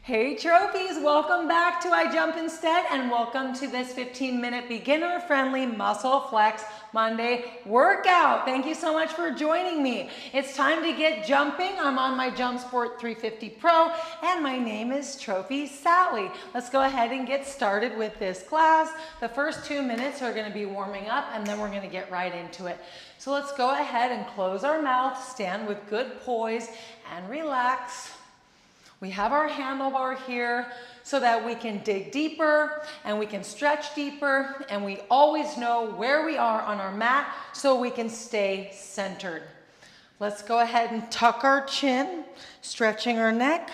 Hey trophies, welcome back to I Jump Instead and welcome to this 15-minute beginner-friendly muscle flex Monday workout. Thank you so much for joining me. It's time to get jumping. I'm on my Jump Sport 350 Pro and my name is Trophy Sally. Let's go ahead and get started with this class. The first 2 minutes are going to be warming up and then we're going to get right into it. So let's go ahead and close our mouth, stand with good poise and relax. We have our handlebar here so that we can dig deeper and we can stretch deeper and we always know where we are on our mat so we can stay centered. Let's go ahead and tuck our chin, stretching our neck.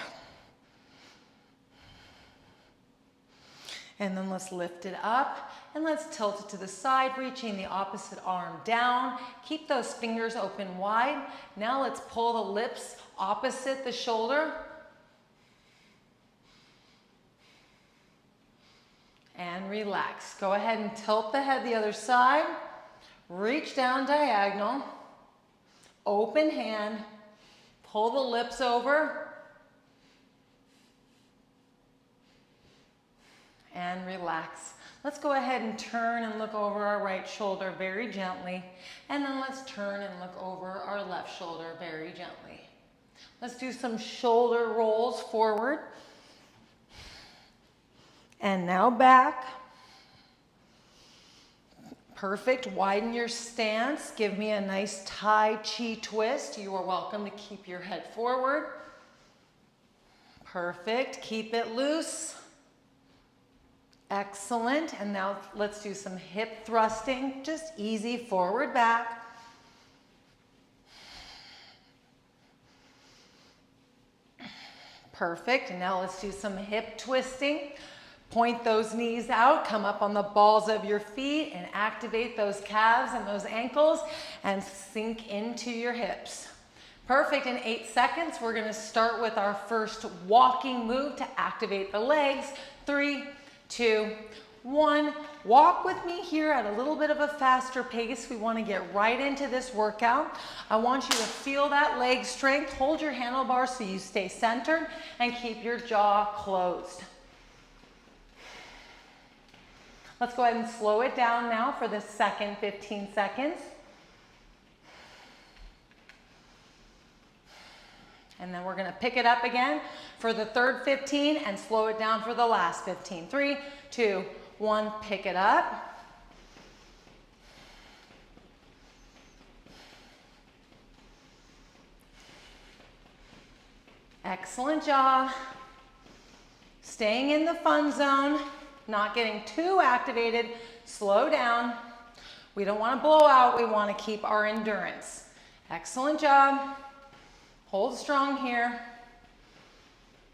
And then let's lift it up and let's tilt it to the side, reaching the opposite arm down. Keep those fingers open wide. Now let's pull the lips opposite the shoulder. And relax. Go ahead and tilt the head the other side. Reach down diagonal. Open hand. Pull the lips over. And relax. Let's go ahead and turn and look over our right shoulder very gently. And then let's turn and look over our left shoulder very gently. Let's do some shoulder rolls forward. And now back. Perfect. Widen your stance. Give me a nice Tai Chi twist. You are welcome to keep your head forward. Perfect. Keep it loose. Excellent. And now let's do some hip thrusting. Just easy forward, back. Perfect. And now let's do some hip twisting. Point those knees out, come up on the balls of your feet and activate those calves and those ankles and sink into your hips. Perfect. In 8 seconds, we're going to start with our first walking move to activate the legs. 3, 2, 1. Walk with me here at a little bit of a faster pace. We want to get right into this workout. I want you to feel that leg strength. Hold your handlebar so you stay centered and keep your jaw closed. Let's go ahead and slow it down now for the second 15 seconds. And then we're going to pick it up again for the third 15 and slow it down for the last 15. 3, 2, 1, pick it up. Excellent job. Staying in the fun zone. Not getting too activated. Slow down. We don't want to blow out. We want to keep our endurance. Excellent job. Hold strong here.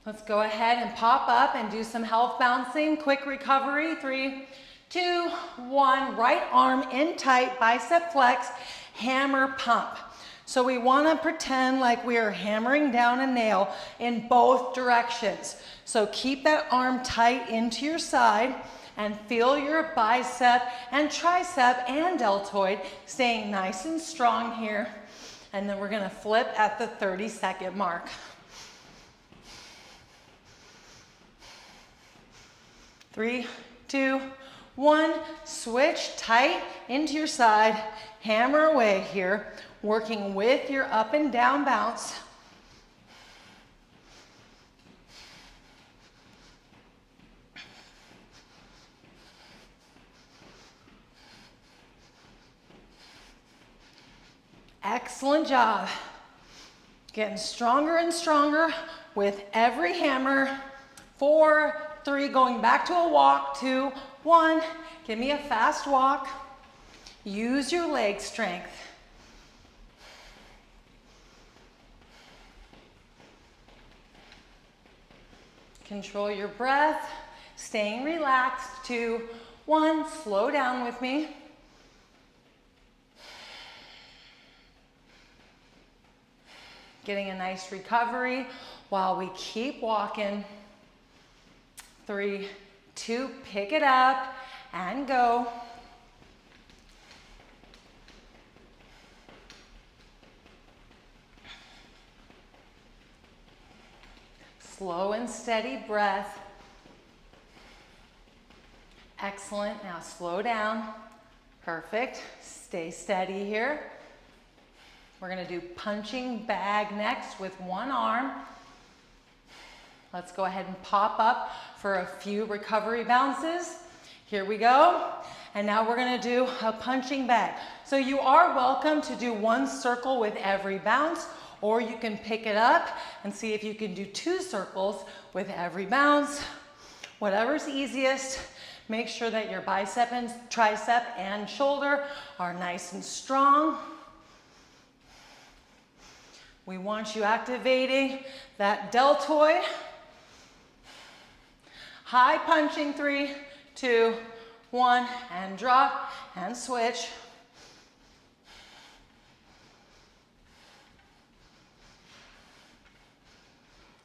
Let's go ahead and pop up and do some health bouncing. Quick recovery. 3, 2, 1. Right arm in tight. Bicep flex. Hammer pump. So we want to pretend like we are hammering down a nail in both directions. So keep that arm tight into your side and feel your bicep and tricep and deltoid staying nice and strong here. And then we're going to flip at the 30-second mark. 3, 2, 1. Switch tight into your side. Hammer away here. Working with your up and down bounce. Excellent job. Getting stronger and stronger with every hammer. 4, 3, going back to a walk. 2, 1. Give me a fast walk. Use your leg strength. Control your breath, staying relaxed. 2, 1, slow down with me. Getting a nice recovery while we keep walking. 3, 2, pick it up and go. Slow and steady breath. Excellent. Now slow down. Perfect. Stay steady here. We're going to do punching bag next with one arm. Let's go ahead and pop up for a few recovery bounces. Here we go. And now we're going to do a punching bag. So you are welcome to do one circle with every bounce, or you can pick it up and see if you can do 2 circles with every bounce. Whatever's easiest. Make sure that your bicep and tricep and shoulder are nice and strong. We want you activating that deltoid. High punching, 3, 2, 1, and drop and switch.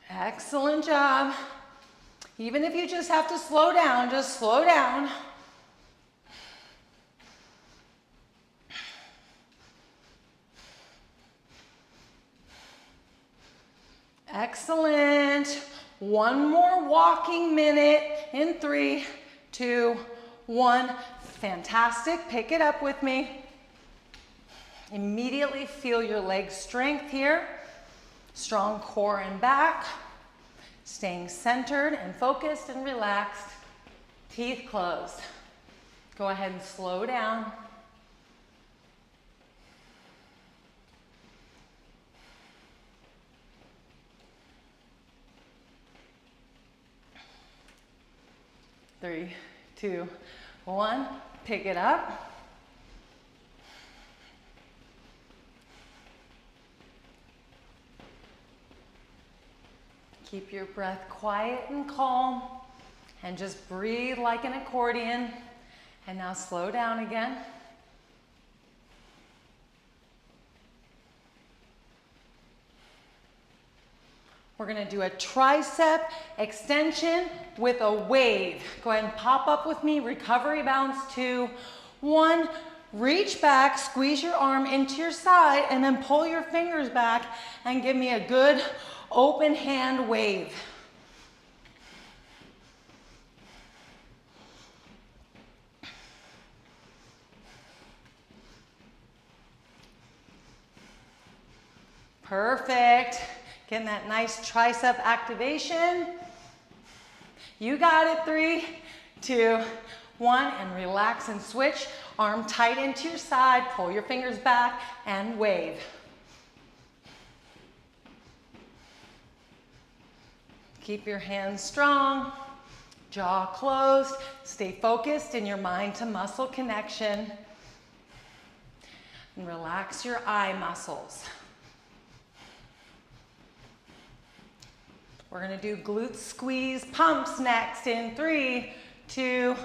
Excellent job. Even if you just have to slow down, just slow down. Excellent. One more walking minute in 3, 2, 1. Fantastic. Pick it up with me. Immediately feel your leg strength here. Strong core and back. Staying centered and focused and relaxed. Teeth closed. Go ahead and slow down. Three, 2, 1. Pick it up. Keep your breath quiet and calm, and just breathe like an accordion. And now slow down again. We're going to do a tricep extension with a wave. Go ahead and pop up with me. Recovery bounce, 2, 1. Reach back, squeeze your arm into your side, and then pull your fingers back and give me a good open hand wave. Perfect. Getting that nice tricep activation. You got it. 3, 2, 1, and relax and switch. Arm tight into your side, pull your fingers back and wave. Keep your hands strong, jaw closed. Stay focused in your mind to muscle connection. And relax your eye muscles. We're going to do glute squeeze pumps next in 3, 2,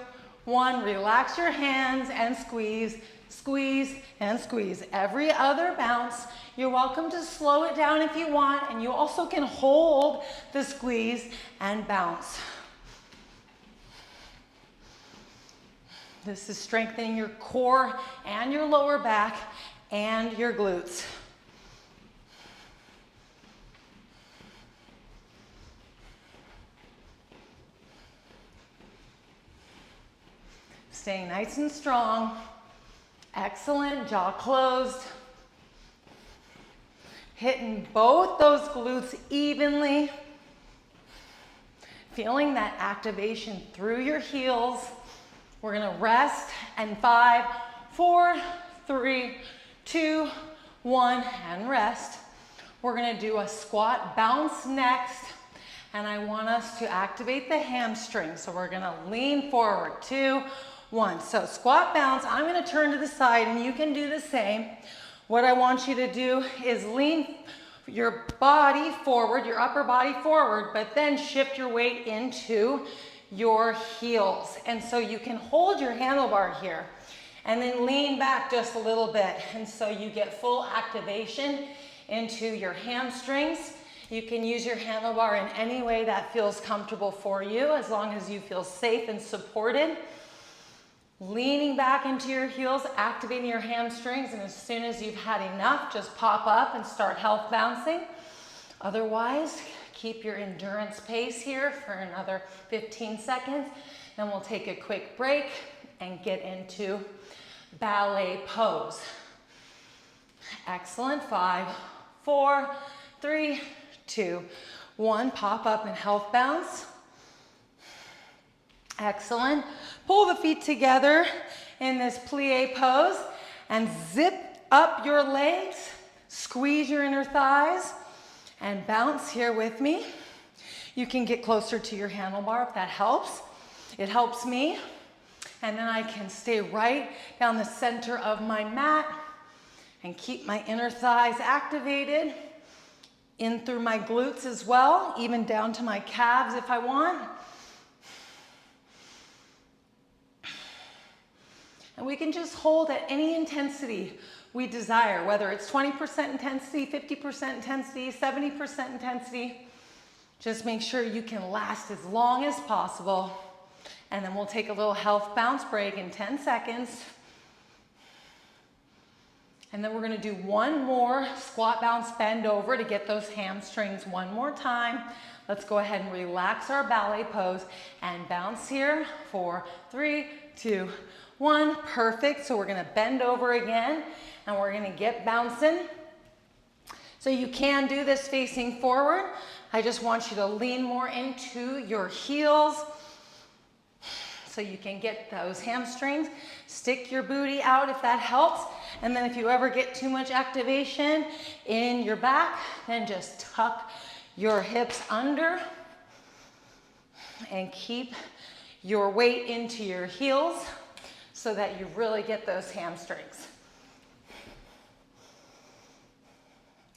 1. Relax your hands and squeeze, squeeze, and squeeze. Every other bounce, you're welcome to slow it down if you want, and you also can hold the squeeze and bounce. This is strengthening your core and your lower back and your glutes. Staying nice and strong. Excellent. Jaw closed. Hitting both those glutes evenly. Feeling that activation through your heels. We're going to rest. And 5, 4, 3, 2, 1, and rest. We're going to do a squat bounce next. And I want us to activate the hamstring. So we're going to lean forward. 2, 1. So squat bounce. I'm going to turn to the side and you can do the same. What I want you to do is lean your body forward, your upper body forward, but then shift your weight into your heels. And so you can hold your handlebar here and then lean back just a little bit. And so you get full activation into your hamstrings. You can use your handlebar in any way that feels comfortable for you, as long as you feel safe and supported. Leaning back into your heels, activating your hamstrings, and as soon as you've had enough, just pop up and start health bouncing. Otherwise, Keep your endurance pace here for another 15 seconds. Then we'll take a quick break and get into ballet pose. Excellent. 5, 4, 3, 2, 1. Pop up and health bounce. Excellent. Pull the feet together in this plie pose and zip up your legs. Squeeze your inner thighs and bounce here with me. You can get closer to your handlebar if that helps. It helps me. And then I can stay right down the center of my mat and keep my inner thighs activated in through my glutes as well, even down to my calves if I want. And we can just hold at any intensity we desire, whether it's 20% intensity, 50% intensity, 70% intensity. Just make sure you can last as long as possible. And then we'll take a little health bounce break in 10 seconds. And then we're gonna do one more squat bounce bend over to get those hamstrings one more time. Let's go ahead and relax our ballet pose and bounce here. 4, 3, 2, 1. Perfect. So we're gonna bend over again and we're gonna get bouncing. So you can do this facing forward. I just want you to lean more into your heels so you can get those hamstrings. Stick your booty out if that helps. And then if you ever get too much activation in your back, then just tuck your hips under and keep your weight into your heels so that you really get those hamstrings.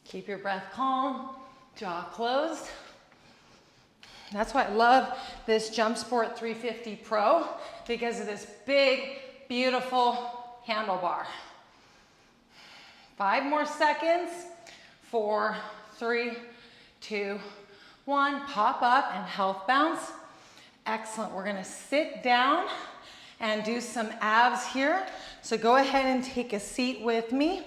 Keep your breath calm, jaw closed. That's why I love this Jump Sport 350 Pro, because of this big, beautiful handlebar. 5 more seconds. 4, 3, 2, 1. Pop up and health bounce. Excellent. We're gonna sit down and do some abs here. So go ahead and take a seat with me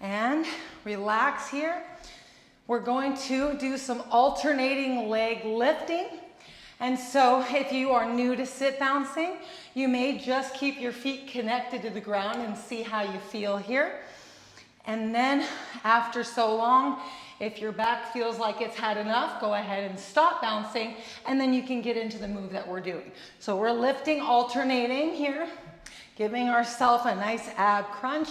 and relax here. We're going to do some alternating leg lifting. And so if you are new to sit bouncing, you may just keep your feet connected to the ground and see how you feel here. And then after so long, if your back feels like it's had enough, go ahead and stop bouncing, and then you can get into the move that we're doing. So we're lifting, alternating here, giving ourselves a nice ab crunch.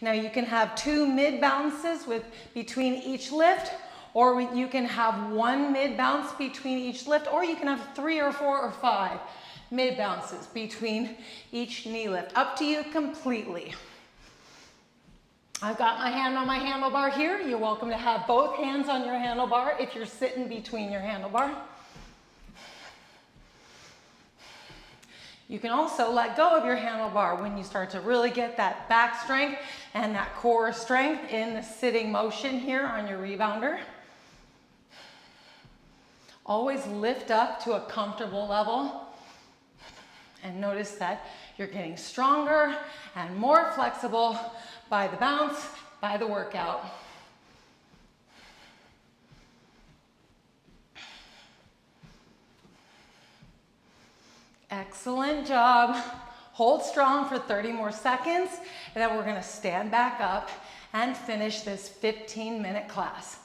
Now you can have 2 mid bounces between each lift, or you can have 1 mid bounce between each lift, or you can have 3 or 4 or 5 mid bounces between each knee lift. Up to you completely. I've got my hand on my handlebar here. You're welcome to have both hands on your handlebar if you're sitting between your handlebar. You can also let go of your handlebar when you start to really get that back strength and that core strength in the sitting motion here on your rebounder. Always lift up to a comfortable level and notice that you're getting stronger and more flexible by the bounce, by the workout. Excellent job. Hold strong for 30 more seconds, and then we're going to stand back up and finish this 15-minute class.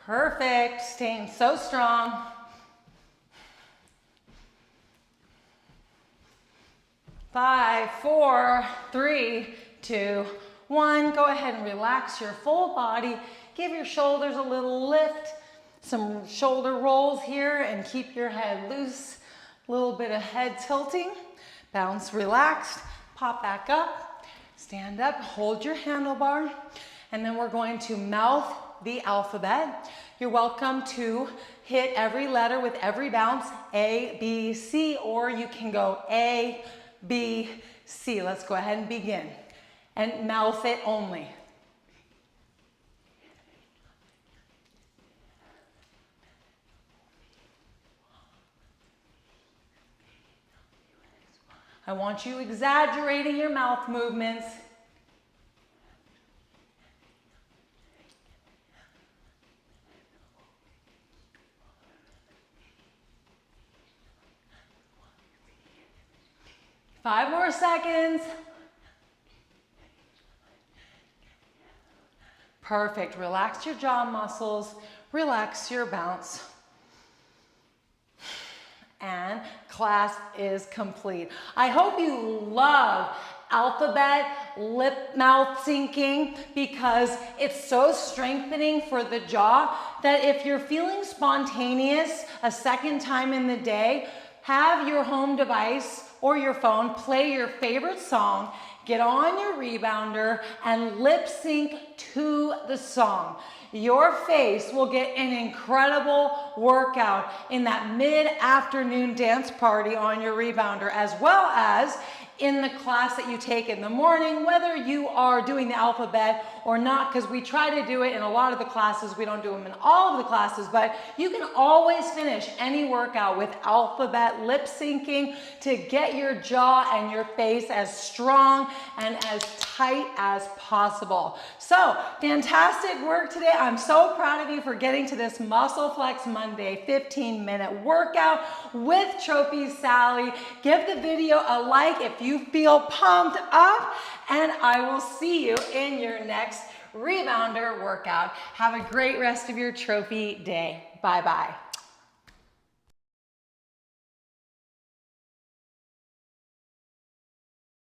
Perfect. Staying so strong. Five, 4, 3, 2, 1. Go ahead and relax your full body. Give your shoulders a little lift. Some shoulder rolls here and keep your head loose. A little bit of head tilting. Bounce relaxed. Pop back up. Stand up. Hold your handlebar. And then we're going to mouth the alphabet. You're welcome to hit every letter with every bounce. A, B, C, or you can go A, B, C. Let's go ahead and begin. And mouth it only. I want you exaggerating your mouth movements. Five more seconds. Perfect. Relax your jaw muscles. Relax your bounce. And class is complete. I hope you love alphabet lip mouth syncing because it's so strengthening for the jaw that if you're feeling spontaneous a second time in the day, have your home device or your phone play your favorite song, get on your rebounder and lip sync to the song. Your face will get an incredible workout in that mid-afternoon dance party on your rebounder, as well as in the class that you take in the morning, whether you are doing the alphabet or not, because we try to do it in a lot of the classes. We don't do them in all of the classes, but you can always finish any workout with alphabet lip syncing to get your jaw and your face as strong and as tight as possible. So fantastic work today. I'm so proud of you for getting to this Muscle Flex Monday 15-minute workout with Trophy Sally. Give the video a like if you feel pumped up, and I will see you in your next rebounder workout. Have a great rest of your trophy day. Bye-bye.